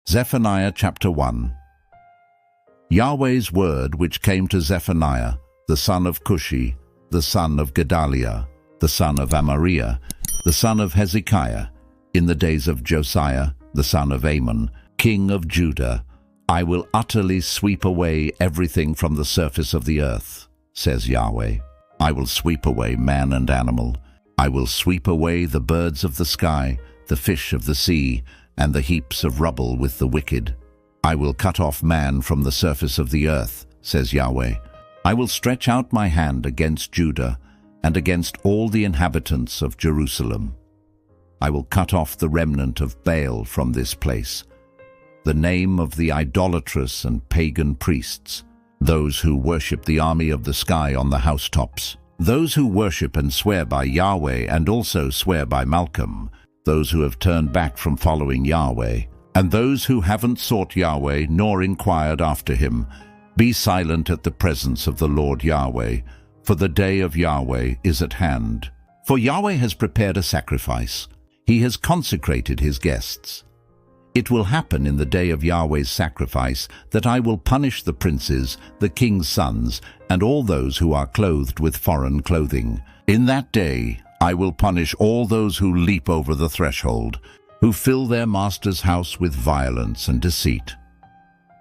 Zephaniah chapter 1. Yahweh's word which came to Zephaniah, the son of Cushi, the son of Gedaliah, the son of Amariah, the son of Hezekiah, in the days of Josiah, the son of Amon, king of Judah. I will utterly sweep away everything from the surface of the earth, says Yahweh. I will sweep away man and animal. I will sweep away the birds of the sky, the fish of the sea, and the heaps of rubble with the wicked. I will cut off man from the surface of the earth, says Yahweh. I will stretch out my hand against Judah and against all the inhabitants of Jerusalem. I will cut off the remnant of Baal from this place, the name of the idolatrous and pagan priests, those who worship the army of the sky on the housetops, those who worship and swear by Yahweh and also swear by Malcolm, those who have turned back from following Yahweh, and those who haven't sought Yahweh nor inquired after him. Be silent at the presence of the Lord Yahweh, for the day of Yahweh is at hand. For Yahweh has prepared a sacrifice. He has consecrated his guests. It will happen in the day of Yahweh's sacrifice that I will punish the princes, the king's sons, and all those who are clothed with foreign clothing. In that day I will punish all those who leap over the threshold, who fill their master's house with violence and deceit.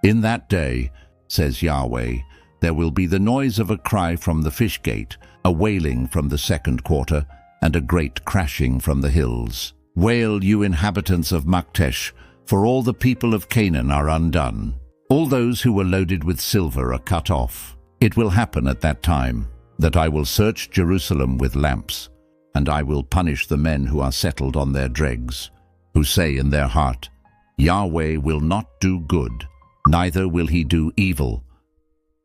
In that day, says Yahweh, there will be the noise of a cry from the fish gate, a wailing from the second quarter, and a great crashing from the hills. Wail, you inhabitants of Maktesh, for all the people of Canaan are undone. All those who were loaded with silver are cut off. It will happen at that time that I will search Jerusalem with lamps, and I will punish the men who are settled on their dregs, who say in their heart, Yahweh will not do good, neither will he do evil.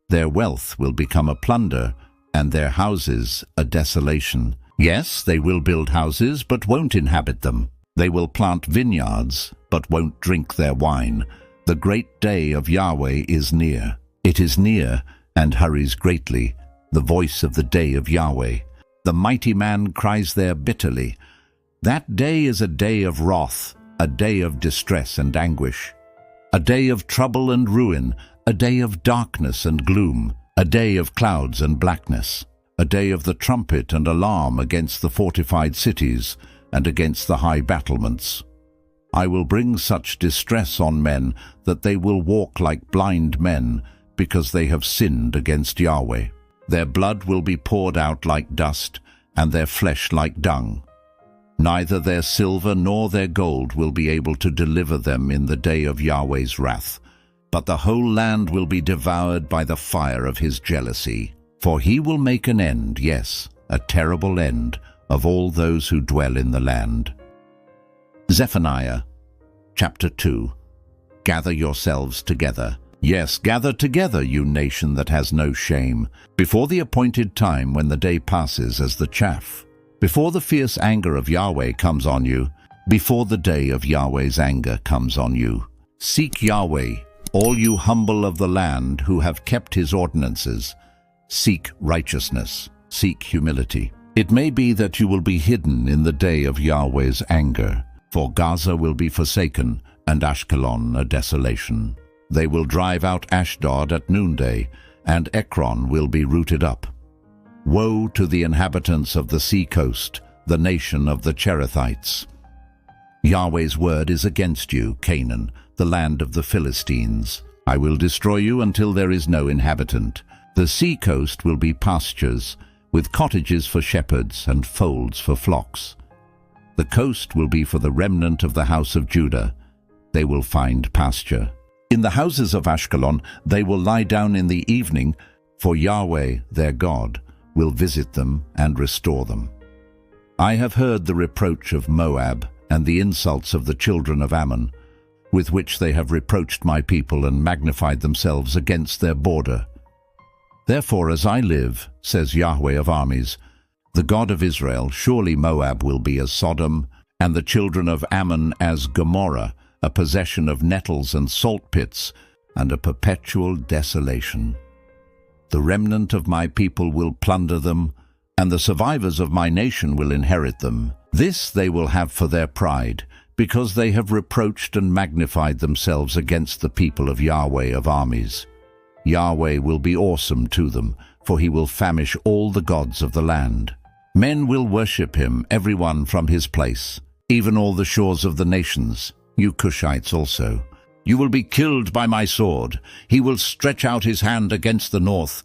Their wealth will become a plunder, and their houses a desolation. Yes, they will build houses, but won't inhabit them. They will plant vineyards, but won't drink their wine. The great day of Yahweh is near. It is near, and hurries greatly, the voice of the day of Yahweh. The mighty man cries there bitterly. That day is a day of wrath, a day of distress and anguish, a day of trouble and ruin, a day of darkness and gloom, a day of clouds and blackness, a day of the trumpet and alarm against the fortified cities and against the high battlements. I will bring such distress on men that they will walk like blind men, because they have sinned against Yahweh. Their blood will be poured out like dust, and their flesh like dung. Neither their silver nor their gold will be able to deliver them in the day of Yahweh's wrath, but the whole land will be devoured by the fire of his jealousy. For he will make an end, yes, a terrible end, of all those who dwell in the land. Zephaniah chapter 2. Gather yourselves together. Yes, gather together, you nation that has no shame, before the appointed time when the day passes as the chaff, before the fierce anger of Yahweh comes on you, before the day of Yahweh's anger comes on you. Seek Yahweh, all you humble of the land who have kept his ordinances. Seek righteousness, seek humility. It may be that you will be hidden in the day of Yahweh's anger, for Gaza will be forsaken and Ashkelon a desolation. They will drive out Ashdod at noonday, and Ekron will be rooted up. Woe to the inhabitants of the sea coast, the nation of the Cherethites. Yahweh's word is against you, Canaan, the land of the Philistines. I will destroy you until there is no inhabitant. The sea coast will be pastures, with cottages for shepherds and folds for flocks. The coast will be for the remnant of the house of Judah. They will find pasture. In the houses of Ashkelon they will lie down in the evening, for Yahweh, their God, will visit them and restore them. I have heard the reproach of Moab and the insults of the children of Ammon, with which they have reproached my people and magnified themselves against their border. Therefore, as I live, says Yahweh of armies, the God of Israel, surely Moab will be as Sodom, and the children of Ammon as Gomorrah, a possession of nettles and salt pits, and a perpetual desolation. The remnant of my people will plunder them, and the survivors of my nation will inherit them. This they will have for their pride, because they have reproached and magnified themselves against the people of Yahweh of armies. Yahweh will be awesome to them, for he will famish all the gods of the land. Men will worship him, everyone from his place, even all the shores of the nations, you Cushites also. You will be killed by my sword. He will stretch out his hand against the north,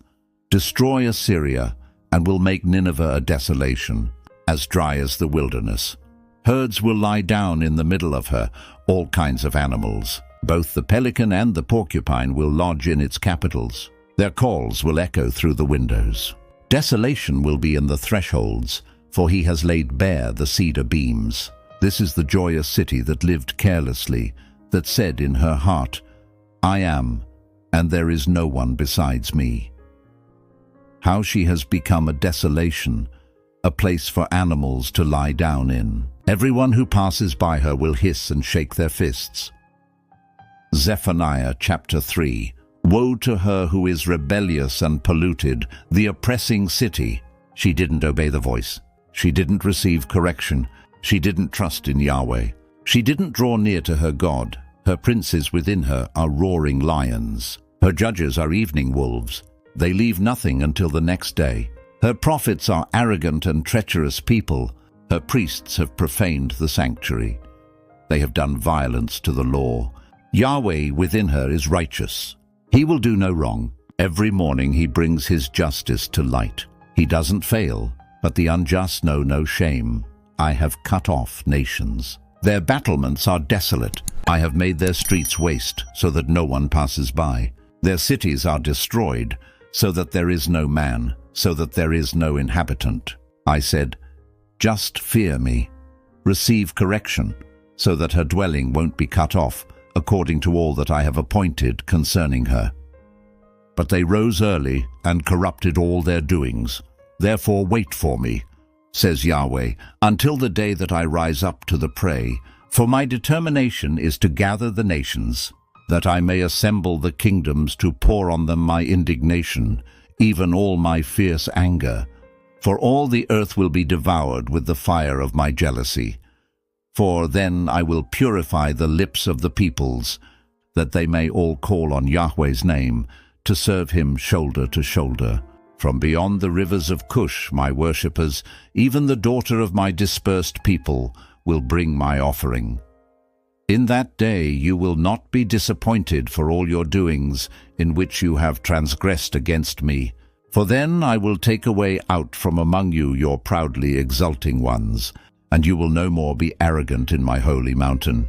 destroy Assyria, and will make Nineveh a desolation, as dry as the wilderness. Herds will lie down in the middle of her, all kinds of animals. Both the pelican and the porcupine will lodge in its capitals. Their calls will echo through the windows. Desolation will be in the thresholds, for he has laid bare the cedar beams. This is the joyous city that lived carelessly, that said in her heart, I am, and there is no one besides me. How she has become a desolation, a place for animals to lie down in. Everyone who passes by her will hiss and shake their fists. Zephaniah chapter 3. Woe to her who is rebellious and polluted, the oppressing city. She didn't obey the voice. She didn't receive correction. She didn't trust in Yahweh. She didn't draw near to her God. Her princes within her are roaring lions. Her judges are evening wolves. They leave nothing until the next day. Her prophets are arrogant and treacherous people. Her priests have profaned the sanctuary. They have done violence to the law. Yahweh within her is righteous. He will do no wrong. Every morning he brings his justice to light. He doesn't fail, but the unjust know no shame. I have cut off nations. Their battlements are desolate. I have made their streets waste, so that no one passes by. Their cities are destroyed, so that there is no man, so that there is no inhabitant. I said, just fear me. Receive correction, so that her dwelling won't be cut off, according to all that I have appointed concerning her. But they rose early and corrupted all their doings. Therefore wait for me, says Yahweh, until the day that I rise up to the prey. For my determination is to gather the nations, that I may assemble the kingdoms to pour on them my indignation, even all my fierce anger. For all the earth will be devoured with the fire of my jealousy. For then I will purify the lips of the peoples, that they may all call on Yahweh's name, to serve him shoulder to shoulder. From beyond the rivers of Cush, my worshippers, even the daughter of my dispersed people, will bring my offering. In that day you will not be disappointed for all your doings, in which you have transgressed against me. For then I will take away out from among you your proudly exulting ones, and you will no more be arrogant in my holy mountain.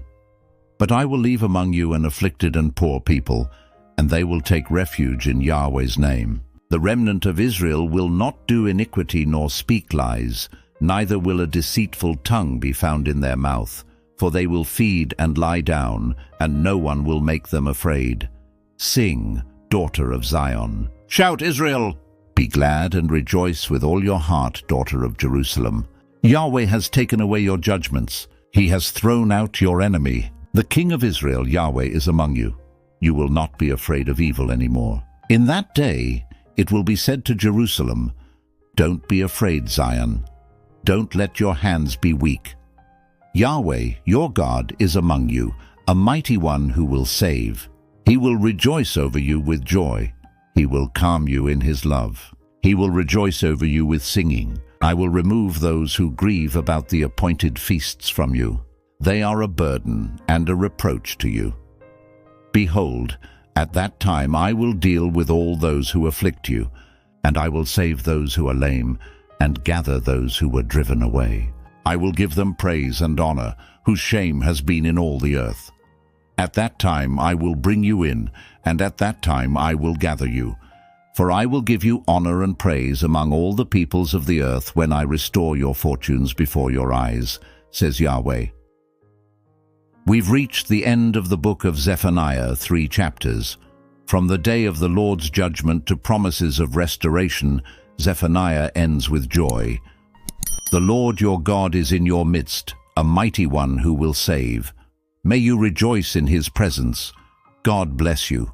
But I will leave among you an afflicted and poor people, and they will take refuge in Yahweh's name. The remnant of Israel will not do iniquity nor speak lies, neither will a deceitful tongue be found in their mouth, for they will feed and lie down, and no one will make them afraid. Sing, daughter of Zion. Shout, Israel! Be glad and rejoice with all your heart, daughter of Jerusalem. Yahweh has taken away your judgments. He has thrown out your enemy. The King of Israel, Yahweh, is among you. You will not be afraid of evil anymore. In that day it will be said to Jerusalem, don't be afraid, Zion. Don't let your hands be weak. Yahweh, your God, is among you, a mighty one who will save. He will rejoice over you with joy. He will calm you in his love. He will rejoice over you with singing. I will remove those who grieve about the appointed feasts from you. They are a burden and a reproach to you. Behold, at that time I will deal with all those who afflict you, and I will save those who are lame, and gather those who were driven away. I will give them praise and honor, whose shame has been in all the earth. At that time I will bring you in, and at that time I will gather you. For I will give you honor and praise among all the peoples of the earth when I restore your fortunes before your eyes, says Yahweh. We've reached the end of the book of Zephaniah, 3 chapters. From the day of the Lord's judgment to promises of restoration, Zephaniah ends with joy. The Lord your God is in your midst, a mighty one who will save. May you rejoice in his presence. God bless you.